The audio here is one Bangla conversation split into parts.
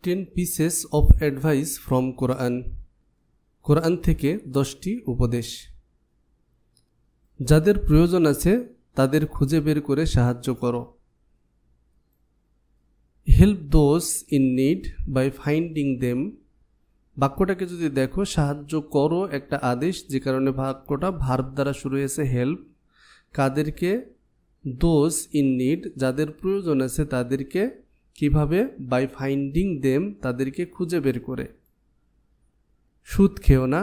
10 pieces of advice from Quran. কোরআন থেকে 10টি উপদেশ। যাদের প্রয়োজন আছে তাদের খুঁজে বের করে সাহায্য করো। Help those in need by finding them. বাক্যটাকে যদি দেখো, সাহায্য করো একটা আদেশ, যে কারণে বাক্যটা ভার্ব দ্বারা শুরু হয়েছে হেল্প। কাদেরকে? দোজ ইন নিড, যাদের প্রয়োজন আছে তাদেরকে। কিভাবে? বাই ফাইন্ডিং দেম, তাদেরকে খুঁজে বের করে। সুদ খেও না,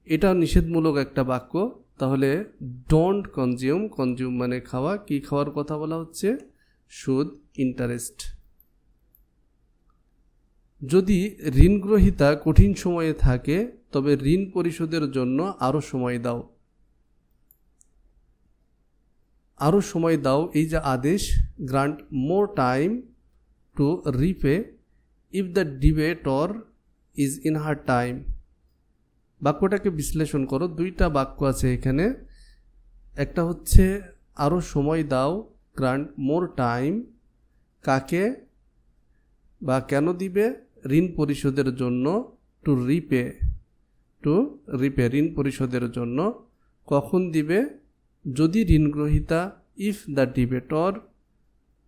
এটাও নিষেধমূলক একটা বাক্য। তাহলে ডোন্ট কনজিউম, কনজিউম মানে খাওয়া। কি খাওয়ার কথা বলা হচ্ছে? সুদ, ইন্টারেস্ট। যদি ঋণগ্রহীতা কঠিন সময়ে থাকে তবে ঋণ পরিশোধের জন্য আরও সময় দাও। আরও সময় দাও, এই যে আদেশ, grant more time to repay if the debtor is in hard time. বাক্যটাকে বিশ্লেষণ করো, দুইটা বাক্য আছে এখানে। একটা হচ্ছে আরও সময় দাও, গ্রান্ট মোর টাইম, কাকে বা কেন দিবে? ঋণ পরিশোধের জন্য। টু রিপে, ঋণ পরিশোধের জন্য। কখন দিবে? যদি ঋণগ্রহীতা, ইফ দ্য ডিবেটর,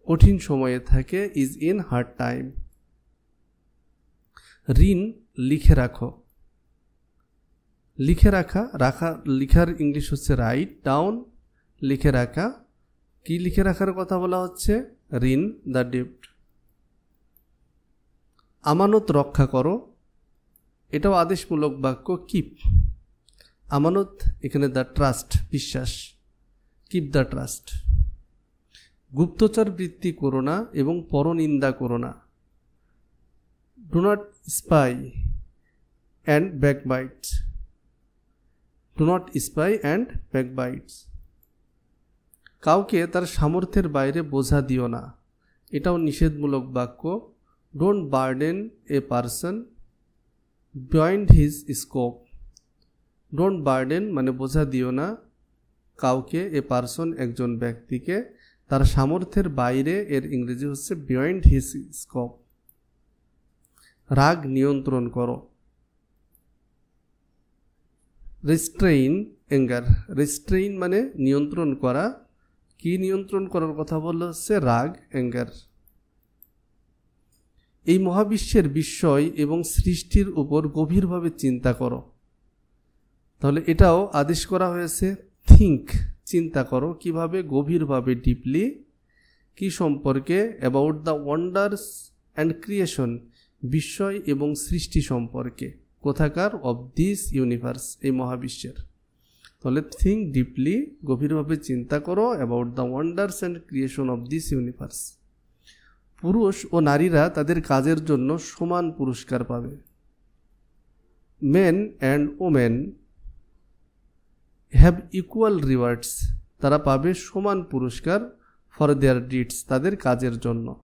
কঠিন সময়ে থাকে, ইজ ইন হার টাইম। ঋণ লিখে রাখো। লিখে রাখা, লিখার ইংলিশ হচ্ছে রাইট ডাউন। লিখে রাখা, কি লিখে রাখার কথা বলা হচ্ছে? ঋণ, দ্য ডেপ্ট। আমানত রক্ষা করো, এটাও আদেশমূলক বাক্য। কিপ, আমানত এখানে দ্য ট্রাস্ট, বিশ্বাস। Keep the trust. গুপ্তচর বৃত্তি করো না এবং পরনিন্দা করো না। Do not spy and backbites. Do not spy and backbites. কাউকে তার সামর্থ্যের বাইরে বোঝা দিও না, এটাও নিষেধমূলক বাক্য। Don't burden a person beyond his scope. Don't burden মানে বোঝা দিও না কাউকে, এ পারসন একজন ব্যক্তিকে, তার সামর্থ্যের বাইরে, এর ইংরেজি হচ্ছে বিয়ন্ড হিজ স্কোপ। রাগ নিয়ন্ত্রণ করো। Restrain anger. রেস্ট্রেইন মানে নিয়ন্ত্রণ করা। কি নিয়ন্ত্রণ করার কথা বলা হচ্ছে? রাগ, অ্যাঙ্গার। এই মহাবিশ্বের বিস্ময় এবং সৃষ্টির উপর গভীরভাবে চিন্তা করো। তাহলে এটাও আদেশ করা হয়েছে। থিঙ্ক, চিন্তা করো। কিভাবে? গভীরভাবে, ডিপলি। কি সম্পর্কে? About the wonders and creation, বিস্ময় এবং সৃষ্টি সম্পর্কে। কোথাকার? অব দিস ইউনিভার্স, এই মহাবিশ্বের। তাহলে থিঙ্ক ডিপলি, গভীরভাবে চিন্তা করো, about the wonders and creation of this universe. পুরুষ ও নারীরা তাদের কাজের জন্য সমান পুরস্কার পাবে। Men and women have equal rewards, তারা পাবে সমান পুরস্কার। ফর দেয়ার ডিডস, তাদের কাজের জন্য।